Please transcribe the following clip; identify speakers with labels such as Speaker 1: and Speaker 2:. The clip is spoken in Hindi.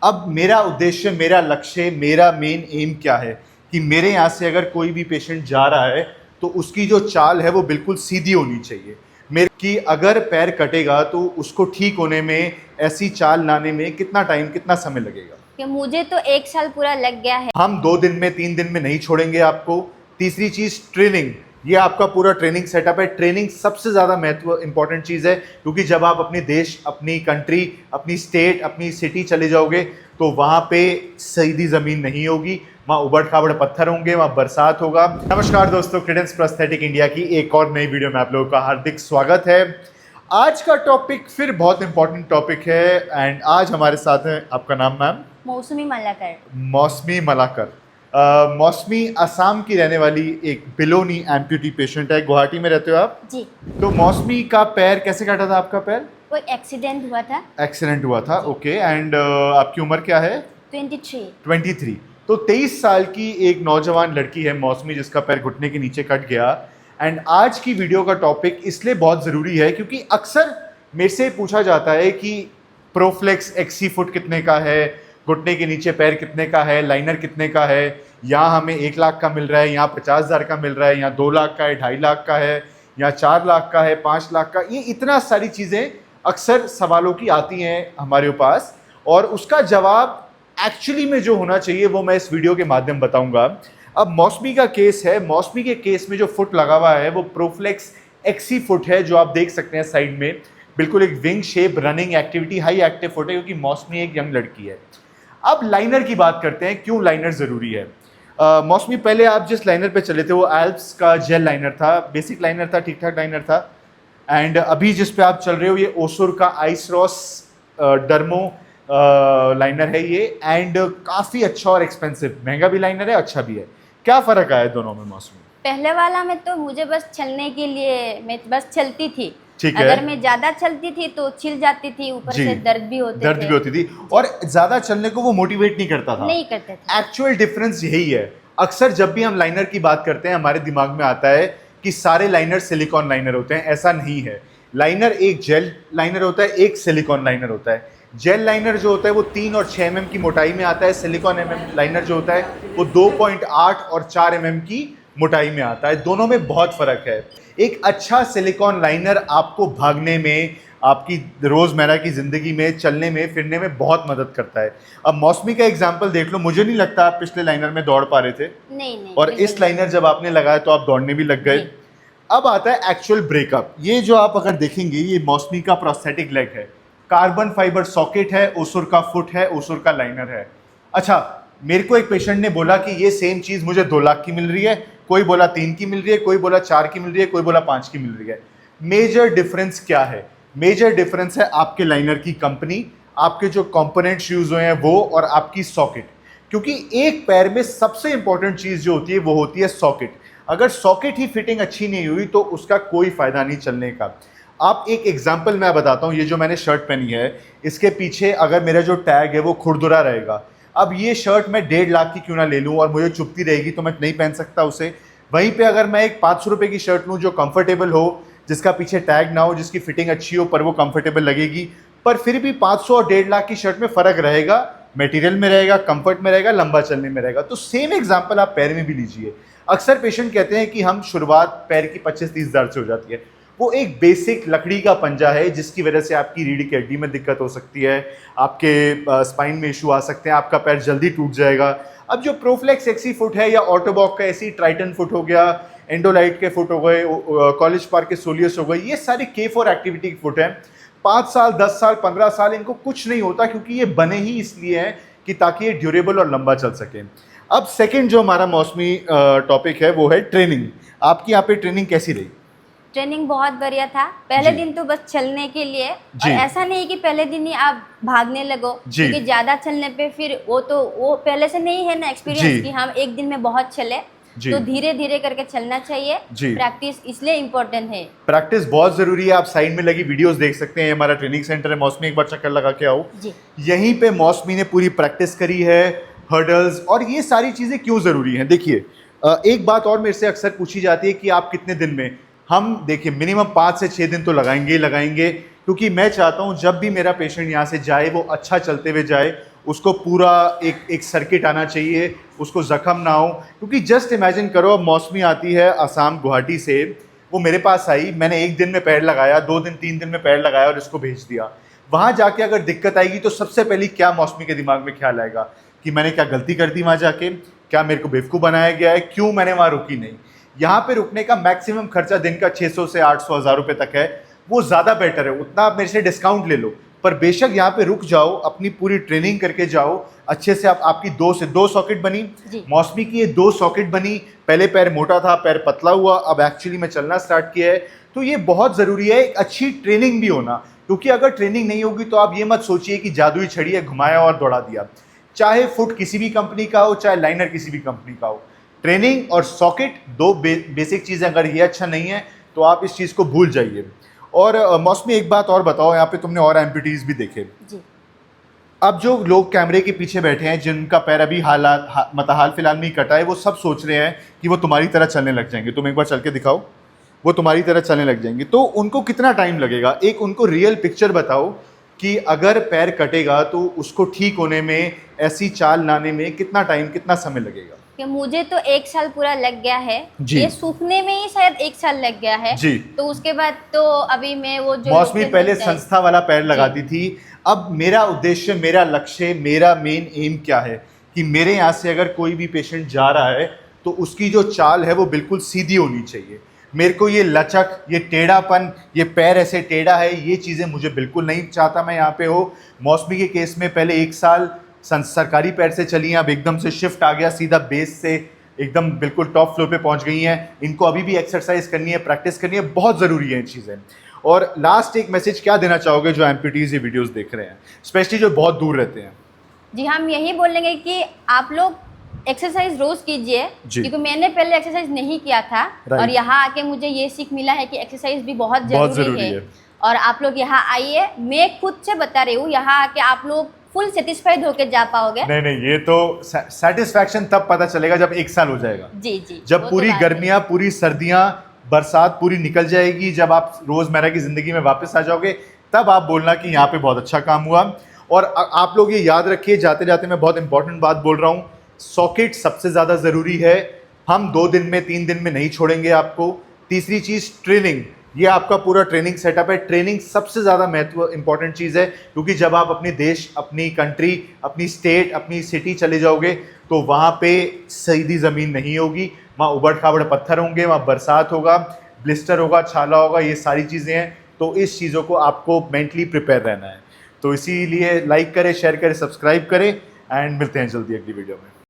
Speaker 1: अब मेरा उद्देश्य, मेरा लक्ष्य, मेरा मेन एम क्या है कि मेरे यहाँ से अगर कोई भी पेशेंट जा रहा है तो उसकी जो चाल है वो बिल्कुल सीधी होनी चाहिए। मेरे कि अगर पैर कटेगा तो उसको ठीक होने में, ऐसी चाल लाने में कितना टाइम, कितना समय लगेगा?
Speaker 2: कि मुझे तो 1 साल पूरा लग गया है।
Speaker 1: हम 2 दिन में, 3 दिन में नहीं छोड़ेंगे आपको। तीसरी चीज ट्रेनिंग, ये आपका पूरा ट्रेनिंग सेटअप है। ट्रेनिंग सबसे ज़्यादा महत्व इंपॉर्टेंट चीज़ है, क्योंकि जब आप अपने देश, अपनी कंट्री, अपनी स्टेट, अपनी सिटी चले जाओगे तो वहाँ पे सीधी ज़मीन नहीं होगी, वहाँ उबड़ खाबड़ पत्थर होंगे, वहाँ बरसात होगा। नमस्कार दोस्तों, क्रेडेंस प्रोस्थेटिक इंडिया की एक और नई वीडियो में आप लोगों का हार्दिक स्वागत है। आज का टॉपिक फिर बहुत इंपॉर्टेंट टॉपिक है एंड आज हमारे साथ हैं, आपका नाम मैम?
Speaker 2: मौसमी मलाकर।
Speaker 1: मौसमी मलाकर। मौसमी असम की रहने वाली एक बिलोनी एम्प्यूटी पेशेंट है। गुवाहाटी में रहते हो आप?
Speaker 2: जी।
Speaker 1: तो मौसमी का पैर कैसे काटा था आपका पैर?
Speaker 2: कोई एक्सीडेंट हुआ था।
Speaker 1: एक्सीडेंट हुआ था, ओके। एंड आपकी उम्र क्या है?
Speaker 2: 23।
Speaker 1: 23। तो 23 साल की एक नौजवान लड़की है मौसमी, जिसका पैर घुटने के नीचे कट गया। एंड आज की वीडियो का टॉपिक इसलिए बहुत ज़रूरी है क्योंकि अक्सर मेरे से पूछा जाता है कि प्रोफ्लेक्स एक्सी फुट कितने का है, घुटने के नीचे पैर कितने का है, लाइनर कितने का है, यहाँ हमें 1 लाख का मिल रहा है, यहाँ 50,000 का मिल रहा है, यहाँ 2 लाख का है, 2.5 लाख का है, यहाँ 4 लाख का है, 5 लाख का। ये इतना सारी चीज़ें अक्सर सवालों की आती हैं हमारे पास, और उसका जवाब एक्चुअली में जो होना चाहिए वो मैं इस वीडियो के माध्यम बताऊंगा। अब मौसमी का केस है। मौसमी के केस में जो फुट लगा हुआ है वो प्रोफ्लेक्स एक्सी फुट है, जो आप देख सकते हैं साइड में। बिल्कुल एक wing shape, running activity, high active foot है, क्योंकि मौसमी एक यंग लड़की है। अब लाइनर की बात करते हैं, क्यों लाइनर ज़रूरी है। मौसमी, पहले आप जिस लाइनर पे चले थे वो एल्प्स का जेल लाइनर था, बेसिक लाइनर था, ठीक ठाक लाइनर था। एंड अभी जिस पे आप चल रहे हो ये ओसुर का आइसरॉस डर्मो लाइनर है ये। एंड काफ़ी अच्छा और एक्सपेंसिव, महंगा भी लाइनर है, अच्छा भी है। क्या फ़र्क आया दोनों में मौसमी?
Speaker 2: पहले वाला में तो मुझे बस चलने के लिए, मैं बस चलती थी।
Speaker 1: ठीक है।
Speaker 2: अगर मैं ज्यादा चलती थी तो छिल जाती थी, ऊपर
Speaker 1: जी।
Speaker 2: से दर्द भी होते
Speaker 1: दर्द
Speaker 2: थे।
Speaker 1: भी होती थी, और ज़्यादा चलने को वो मोटिवेट नहीं करता था।
Speaker 2: नहीं करते थे।
Speaker 1: एक्चुअल डिफरेंस यही है। अक्सर जब भी हम लाइनर की बात करते हैं हमारे दिमाग में आता है कि सारे लाइनर सिलिकॉन लाइनर होते हैं। ऐसा नहीं है। लाइनर एक जेल लाइनर होता है, एक सिलिकॉन लाइनर होता है। जेल लाइनर जो होता है वो 3 और 6 mm की मोटाई में आता है। सिलिकॉन लाइनर जो होता है वो 2.8 और 4 mm की मोटाई में आता है। दोनों में बहुत फ़र्क है। एक अच्छा सिलिकॉन लाइनर आपको भागने में, आपकी रोज़मर्रा की ज़िंदगी में, चलने में, फिरने में बहुत मदद करता है। अब मौसमी का एग्जाम्पल देख लो, मुझे नहीं लगता आप पिछले लाइनर में दौड़ पा रहे थे।
Speaker 2: नहीं।
Speaker 1: और इस लाइनर जब आपने लगाया तो आप दौड़ने भी लग गए। अब आता है एक्चुअल ब्रेकअप। ये जो आप अगर देखेंगे, ये मौसमी का प्रोस्थेटिक लेग है, कार्बन फाइबर सॉकेट है, ओसुर का फुट है, ओसुर का लाइनर है। अच्छा, मेरे को एक पेशेंट ने बोला कि ये सेम चीज़ मुझे 2 लाख की मिल रही है, कोई बोला 3 की मिल रही है, कोई बोला 4 की मिल रही है, कोई बोला 5 की मिल रही है। मेजर डिफरेंस क्या है? मेजर डिफरेंस है आपके लाइनर की कंपनी, आपके जो कंपोनेंट्स यूज हुए हैं वो, और आपकी सॉकेट। क्योंकि एक पैर में सबसे इंपॉर्टेंट चीज़ जो होती है वो होती है सॉकेट। अगर सॉकेट ही फिटिंग अच्छी नहीं हुई तो उसका कोई फायदा नहीं चलने का। आप एक एग्जाम्पल मैं बताता हूँ। ये जो मैंने शर्ट पहनी है, इसके पीछे अगर मेरा जो टैग है वो खुरदुरा रहेगा। अब ये शर्ट मैं 1.5 लाख की क्यों ना ले लूँ और मुझे चुभती रहेगी तो मैं नहीं पहन सकता उसे। वहीं पे अगर मैं एक 500 रुपये की शर्ट लूँ जो कंफर्टेबल हो, जिसका पीछे टैग ना हो, जिसकी फिटिंग अच्छी हो, पर वो कंफर्टेबल लगेगी, पर फिर भी 500 और 1.5 लाख की शर्ट में फ़र्क रहेगा। मटेरियल में रहेगा, कंफर्ट में रहेगा, लंबा चलने में रहेगा। तो सेम एग्जाम्पल आप पैर में भी लीजिए। अक्सर पेशेंट कहते हैं कि हम शुरुआत पैर की 25-30 हज़ार से हो जाती है। वो एक बेसिक लकड़ी का पंजा है जिसकी वजह से आपकी रीढ़ की हड्डी में दिक्कत हो सकती है, आपके स्पाइन में इशू आ सकते हैं, आपका पैर जल्दी टूट जाएगा। अब जो प्रोफ्लेक्स एक्सी फुट है, या ऑटोबॉक का ऐसी ट्राइटन फुट हो गया, एंडोलाइट के फुट हो गए, कॉलेज पार्क के सोलियस हो गए, ये सारे K4 एक्टिविटी की फुट हैं। 5 साल, 10 साल, 15 साल इनको कुछ नहीं होता, क्योंकि ये बने ही इसलिए हैं कि ताकि ये ड्यूरेबल और लंबा चल सके। अब सेकेंड जो हमारा मौसमी टॉपिक है वो है ट्रेनिंग। आपकी यहाँ पे ट्रेनिंग कैसी रही?
Speaker 2: ट्रेनिंग बहुत बढ़िया था। पहले
Speaker 1: जी।
Speaker 2: दिन तो बस चलने के लिए,
Speaker 1: जी।
Speaker 2: और ऐसा नहीं कि पहले दिन ही आप भागने लगो,
Speaker 1: जी।
Speaker 2: क्योंकि ज्यादा चलने पे फिर वो पहले से नहीं है ना
Speaker 1: जी।
Speaker 2: एक्सपीरियंस कि हम एक दिन में बहुत चले।
Speaker 1: जी।
Speaker 2: तो धीरे धीरे करके चलना चाहिए।
Speaker 1: जी।
Speaker 2: प्रैक्टिस इसलिए इम्पोर्टेंट है।
Speaker 1: प्रैक्टिस बहुत ज़रूरी है। आप साइड में लगी वीडियोस देख सकते हैं, हमारा ट्रेनिंग सेंटर है। मौसमी, एक बार चक्कर लगा के आओ।
Speaker 2: जी।
Speaker 1: यहीं पे मौसमी ने पूरी प्रैक्टिस करी है, हर्डल्स, और ये सारी चीज़ें क्यों ज़रूरी हैं। देखिए, एक बात और मेरे से अक्सर पूछी जाती है कि आप कितने दिन में, हम देखिए मिनिमम 5 से 6 दिन तो लगाएंगे, क्योंकि मैं चाहता हूँ जब भी मेरा पेशेंट यहाँ से जाए वो अच्छा चलते हुए जाए उसको पूरा एक सर्किट आना चाहिए, उसको ज़ख्म ना हो। क्योंकि जस्ट इमेजिन करो, अब मौसमी आती है असम गुवाहाटी से, वो मेरे पास आई, मैंने 1 दिन में पैर लगाया, 2 दिन 3 दिन में पैर लगाया और इसको भेज दिया। वहाँ जाके अगर दिक्कत आएगी तो सबसे पहले क्या मौसमी के दिमाग में ख्याल आएगा कि मैंने क्या गलती कर दी वहाँ जाके, क्या मेरे को बेवकूफ़ बनाया गया है, क्यों मैंने वहाँ रुकी नहीं। यहाँ पे रुकने का मैक्सिमम खर्चा दिन का 600 से 800 हज़ार रुपये तक है, वो ज़्यादा बेटर है, उतना आप मेरे से डिस्काउंट ले लो। पर बेशक यहाँ पे रुक जाओ, अपनी पूरी ट्रेनिंग करके जाओ अच्छे से। आपकी 2 से 2 सॉकेट बनी, मौसमी की ये 2 सॉकेट बनी। पहले पैर मोटा था, पैर पतला हुआ, अब एक्चुअली में चलना स्टार्ट किया है। तो ये बहुत ज़रूरी है एक अच्छी ट्रेनिंग भी होना, क्योंकि अगर ट्रेनिंग नहीं होगी तो आप ये मत सोचिए कि जादुई छड़ी है, घुमाया और दौड़ा दिया। चाहे फुट किसी भी कंपनी का हो, चाहे लाइनर किसी भी कंपनी का हो, ट्रेनिंग और सॉकेट 2 बेसिक चीज़ें, अगर ये अच्छा नहीं है तो आप इस चीज़ को भूल जाइए। और मौसमी एक बात और बताओ, यहाँ पे तुमने और एम्पुटीज भी देखे
Speaker 2: जी।
Speaker 1: अब जो लोग कैमरे के पीछे बैठे हैं, जिनका पैर अभी मतलब हाल फिलहाल में ही कटा है, वो सब सोच रहे हैं कि वो तुम्हारी तरह चलने लग जाएंगे। तुम एक बार चल के दिखाओ, वो तुम्हारी तरह चलने लग जाएंगे। तो उनको कितना टाइम लगेगा? एक उनको रियल पिक्चर बताओ कि अगर पैर कटेगा तो उसको ठीक होने में, ऐसी चाल लाने में कितना टाइम, कितना समय लगेगा?
Speaker 2: कि मुझे तो 1 साल पूरा लग गया है
Speaker 1: जी।
Speaker 2: ये सूखने में ही शायद 1 साल लग गया है
Speaker 1: जी।
Speaker 2: तो उसके बाद तो अभी मैं वो जो
Speaker 1: मौसमी
Speaker 2: लोकल
Speaker 1: पहले
Speaker 2: होता है-
Speaker 1: संस्था वाला पैर लगाती थी। अब मेरा उद्देश्य, मेरा लक्ष्य, मेरा मेन एम क्या है कि मेरे यहाँ से अगर कोई भी पेशेंट जा रहा है तो उसकी जो चाल है वो बिल्कुल सीधी होनी चाहिए। मेरे को ये लचक, ये टेढ़ापन, ये पैर ऐसे टेढ़ा है, ये चीज़ें मुझे बिल्कुल नहीं चाहता मैं यहाँ पे हो। मौसमी के केस में पहले 1 साल सरकारी पैर से चली हैं, अब एकदम से शिफ्ट आ गया सीधा बेस से, एकदम बिल्कुल टॉप फ्लोर पे पहुंच गई हैं। इनको अभी भी एक्सरसाइज करनी है, प्रैक्टिस करनी है, बहुत ज़रूरी है ये चीज़ें। और लास्ट एक मैसेज क्या देना चाहोगे जो एम्पुटीज ये वीडियोस देख रहे हैं, स्पेशली जो बहुत दूर रहते हैं?
Speaker 2: जी, हम यही बोलेंगे कि आप लोग एक्सरसाइज रोज कीजिए,
Speaker 1: जी।
Speaker 2: क्योंकि मैंने पहले एक्सरसाइज नहीं किया था
Speaker 1: राइट।
Speaker 2: और यहाँ आके मुझे ये सीख मिला है कि एक्सरसाइज भी बहुत
Speaker 1: बहुत
Speaker 2: जरूरी
Speaker 1: ज़रूरी
Speaker 2: है।
Speaker 1: है।
Speaker 2: और आप लोग यहाँ आइए, मैं खुद से बता रही हूँ, यहाँ आके आप लोग फुल सेटिस्फाइड होके जा पाओगे।
Speaker 1: नहीं, ये तो सेटिस्फैक्शन तब पता चलेगा जब 1 साल हो जाएगा।
Speaker 2: जी जी,
Speaker 1: जब
Speaker 2: वो तो
Speaker 1: पूरी
Speaker 2: बात है।
Speaker 1: गर्मियाँ, पूरी सर्दियाँ, बरसात पूरी निकल जाएगी, जब आप रोज़मर्रा की ज़िंदगी में वापस आ जाओगे, तब आप बोलना कि यहाँ पे बहुत अच्छा काम हुआ। और आप लोग ये याद रखिए, जाते जाते मैं बहुत इंपॉर्टेंट बात बोल रहा हूँ, सॉकेट सबसे ज़्यादा ज़रूरी है। हम 2 दिन में, 3 दिन में नहीं छोड़ेंगे आपको। तीसरी चीज़ ट्रेनिंग, ये आपका पूरा ट्रेनिंग सेटअप है। ट्रेनिंग सबसे ज़्यादा महत्व इंपॉर्टेंट चीज़ है, क्योंकि जब आप अपने देश, अपनी कंट्री, अपनी स्टेट, अपनी सिटी चले जाओगे तो वहाँ पे सीधी ज़मीन नहीं होगी, वहाँ उबड़ खाबड़ पत्थर होंगे, वहाँ बरसात होगा, ब्लिस्टर होगा, छाला होगा, ये सारी चीज़ें हैं। तो इस चीज़ों को आपको मेंटली प्रिपेयर रहना है। तो इसीलिए लाइक करें, शेयर करें, सब्सक्राइब करें, एंड मिलते हैं जल्दी अगली वीडियो में।